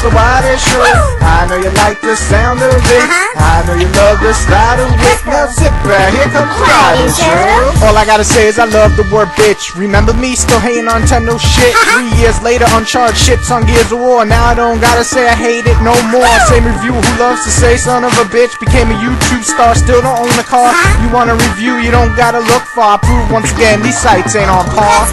the wildest truth. I know you like the sound of it. I know you love the style of it. Now sit back, here comes the wildest truth. All I gotta say is I love the word bitch. Remember me still hating on Nintendo shit? 3 years later, Uncharted shits on Gears of War. Now I don't gotta say I hate it no more. Same review who loves to say son of a bitch became a YouTube star, still don't own a car. You want a review, you don't gotta look far. Prove once again these sites ain't on par.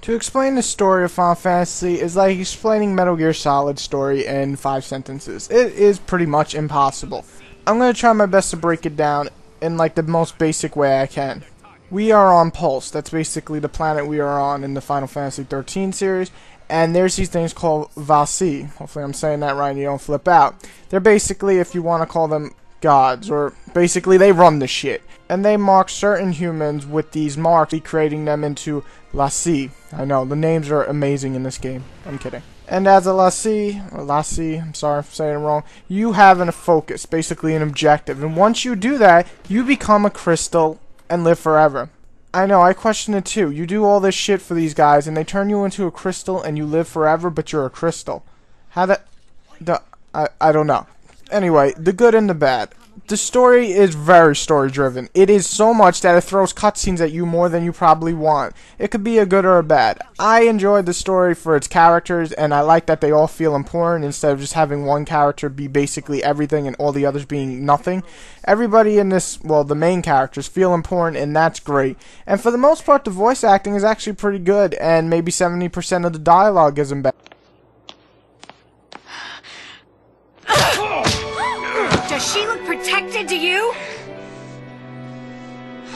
To explain the story of Final Fantasy is like explaining Metal Gear Solid story in 5 sentences. It is pretty much impossible. I'm going to try my best to break it down in like the most basic way I can. We are on Pulse. That's basically the planet we are on in the Final Fantasy 13 series. And there's these things called Val'sii. Hopefully I'm saying that right and you don't flip out. They're basically, if you want to call them gods, or basically they run the shit. And they mark certain humans with these marks, creating them into l'Cie. I know, the names are amazing in this game. I'm kidding. And as a l'Cie, I'm sorry if I'm saying it wrong, you have a focus, basically an objective. And once you do that, you become a crystal and live forever. I know, I question it too. You do all this shit for these guys, and they turn you into a crystal, and you live forever, but you're a crystal. How that... I don't know. Anyway, the good and the bad. The story is very story-driven. It is so much that it throws cutscenes at you more than you probably want. It could be a good or a bad. I enjoyed the story for its characters, and I like that they all feel important instead of just having one character be basically everything and all the others being nothing. Everybody in this, well, the main characters feel important, and that's great. And for the most part, the voice acting is actually pretty good, and maybe 70% of the dialogue isn't bad. Does she look protected to you?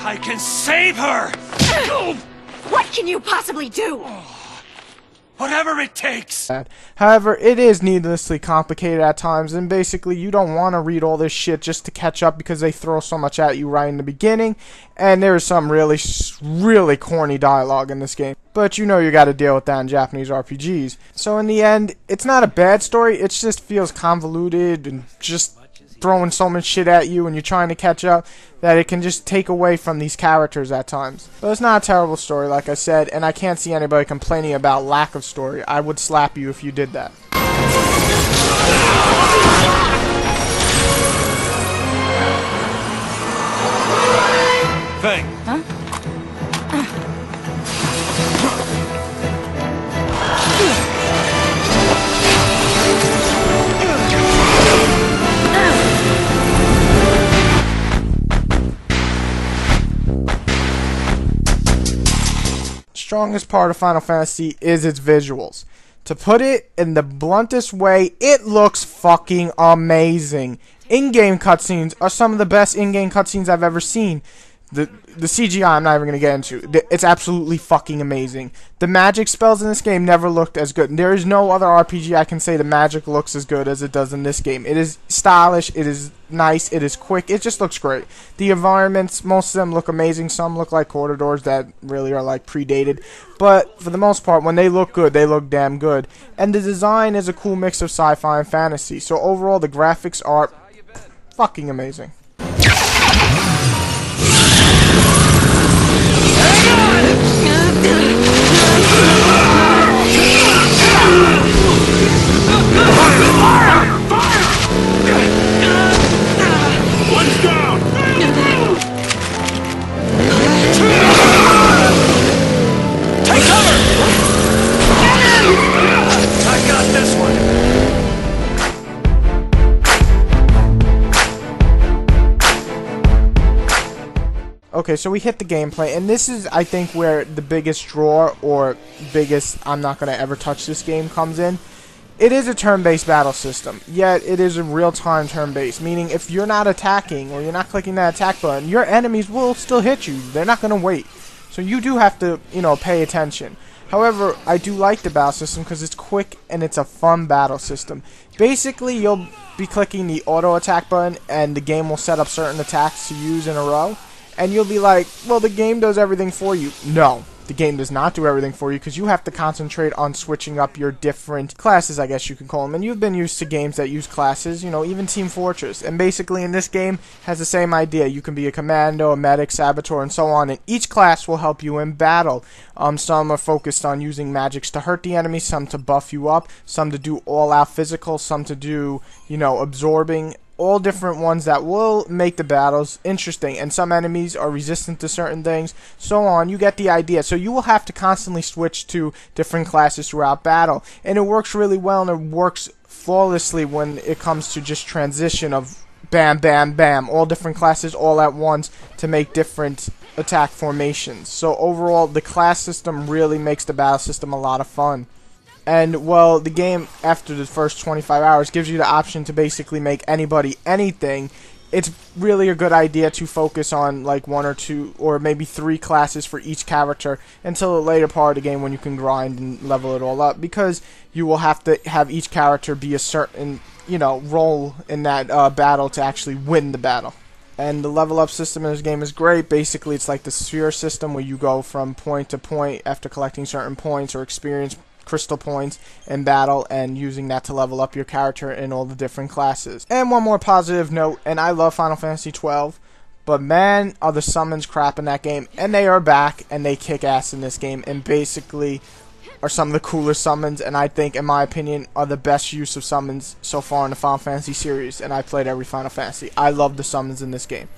I can save her! What can you possibly do? Whatever it takes! However, it is needlessly complicated at times, and basically you don't want to read all this shit just to catch up because they throw so much at you right in the beginning, and there is some really corny dialogue in this game. But you know you gotta deal with that in Japanese RPGs. So in the end, it's not a bad story, it just feels convoluted and just throwing so much shit at you and you're trying to catch up that it can just take away from these characters at times. But it's not a terrible story, like I said, and I can't see anybody complaining about lack of story. I would slap you if you did that. Thing. Huh? Strongest part of Final Fantasy is its visuals. To put it in the bluntest way, it looks fucking amazing. In-game cutscenes are some of the best in-game cutscenes I've ever seen. The CGI I'm not even going to get into. It's absolutely fucking amazing. The magic spells in this game never looked as good. There is no other RPG I can say the magic looks as good as it does in this game. It is stylish, it is nice, it is quick, it just looks great. The environments, most of them look amazing. Some look like corridors that really are like predated. But for the most part, when they look good, they look damn good. And the design is a cool mix of sci-fi and fantasy. So overall, the graphics are fucking amazing. One's down! Take cover! I got this one! Okay, so we hit the gameplay, and this is, I think, where the biggest draw, or biggest, I'm not going to ever touch this game, comes in. It is a turn-based battle system, yet it is a real-time turn-based, meaning if you're not attacking, or you're not clicking that attack button, your enemies will still hit you. They're not going to wait. So you do have to, you know, pay attention. However, I do like the battle system because it's quick and it's a fun battle system. Basically, you'll be clicking the auto-attack button, and the game will set up certain attacks to use in a row. And you'll be like, well, the game does everything for you. No. the game does not do everything for you because you have to concentrate on switching up your different classes, I guess you can call them. And you've been used to games that use classes, you know, even Team Fortress. And basically in this game has the same idea. You can be a commando, a medic, saboteur, and so on. And each class will help you in battle. Some are focused on using magics to hurt the enemy, some to buff you up, some to do all-out physical, some to do, you know, absorbing. All different ones that will make the battles interesting, and some enemies are resistant to certain things, so on. You get the idea. So you will have to constantly switch to different classes throughout battle, and it works really well, and it works flawlessly when it comes to just transition of bam, bam, bam, all different classes all at once to make different attack formations. So overall, the class system really makes the battle system a lot of fun. And, well, the game, after the first 25 hours, gives you the option to basically make anybody anything. It's really a good idea to focus on, like, 1 or 2 or maybe 3 classes for each character until the later part of the game when you can grind and level it all up, because you will have to have each character be a certain, you know, role in that battle to actually win the battle. And the level up system in this game is great. Basically, it's like the sphere system where you go from point to point after collecting certain points or experience crystal points in battle and using that to level up your character in all the different classes. And one more positive note, and I love Final Fantasy XII, but man, are the summons crap in that game, and they are back, and they kick ass in this game, and basically are some of the coolest summons, and I think, in my opinion, are the best use of summons so far in the Final Fantasy series, and I played every Final Fantasy. I love the summons in this game.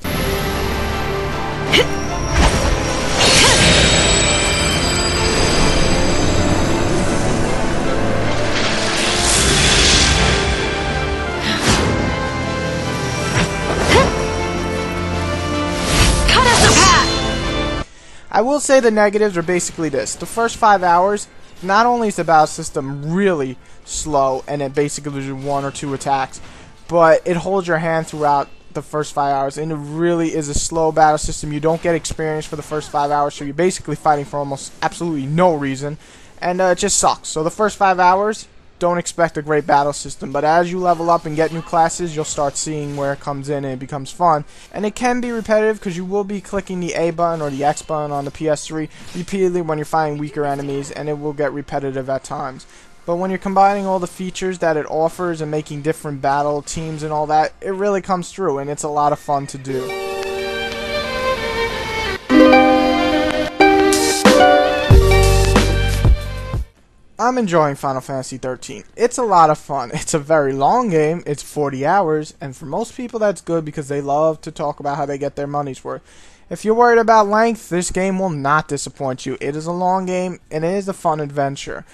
I will say the negatives are basically this. The first 5 hours, not only is the battle system really slow and it basically gives you 1 or 2 attacks, but it holds your hand throughout the first 5 hours, and it really is a slow battle system. You don't get experience for the first 5 hours, so you're basically fighting for almost absolutely no reason, and it just sucks. So the first 5 hours, don't expect a great battle system, but as you level up and get new classes, you'll start seeing where it comes in and it becomes fun. And it can be repetitive because you will be clicking the A button or the X button on the PS3 repeatedly when you're fighting weaker enemies, and it will get repetitive at times. But when you're combining all the features that it offers and making different battle teams and all that, it really comes through, and it's a lot of fun to do. I'm enjoying Final Fantasy 13. It's a lot of fun. It's a very long game. It's 40 hours, and for most people that's good because they love to talk about how they get their money's worth. If you're worried about length, this game will not disappoint you. It is a long game, and it is a fun adventure.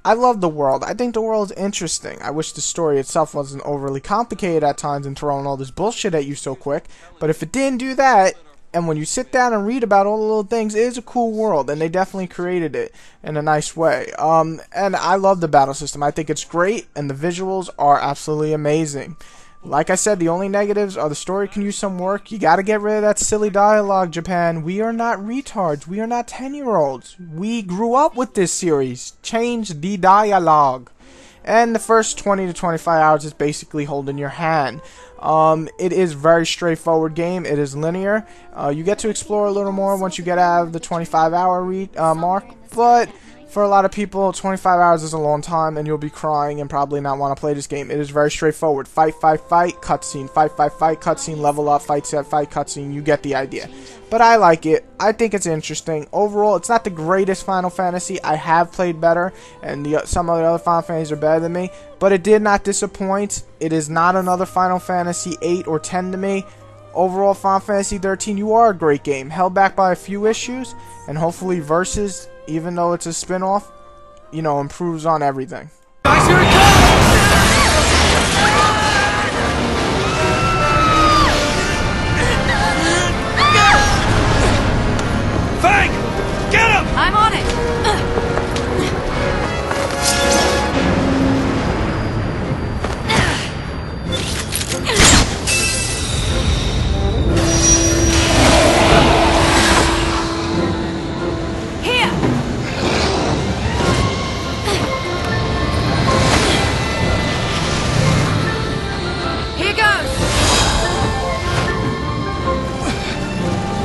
I love the world. I think the world is interesting. I wish the story itself wasn't overly complicated at times and throwing all this bullshit at you so quick, but if it didn't do that, and when you sit down and read about all the little things, it is a cool world, and they definitely created it in a nice way. And I love the battle system. I think it's great, and the visuals are absolutely amazing. Like I said, the only negatives are the story can use some work. You gotta get rid of that silly dialogue, Japan. We are not retards. We are not 10-year-olds. We grew up with this series. Change the dialogue. And the first 20 to 25 hours is basically holding your hand. It is very straightforward game. It is linear. You get to explore a little more once you get out of the 25-hour mark, but for a lot of people, 25 hours is a long time, and you'll be crying and probably not want to play this game. It is very straightforward. Fight, fight, fight, cutscene. Fight, fight, fight, cutscene. Level up, fight, set, fight, cutscene. You get the idea. But I like it. I think it's interesting. Overall, it's not the greatest Final Fantasy. I have played better, and some of the other Final Fantasies are better than me, but it did not disappoint. It is not another Final Fantasy 8 or 10 to me. Overall, Final Fantasy 13, you are a great game. Held back by a few issues, and hopefully Versus, even though it's a spin-off, you know, improves on everything. Guys, here it comes! Fang! Get him! I'm on it!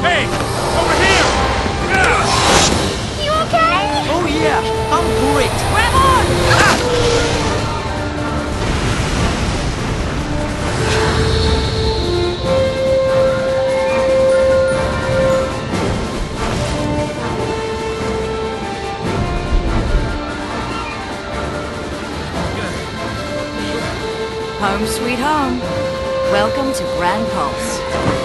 Hey! Over here! You Home sweet home. Welcome to Grand Pulse.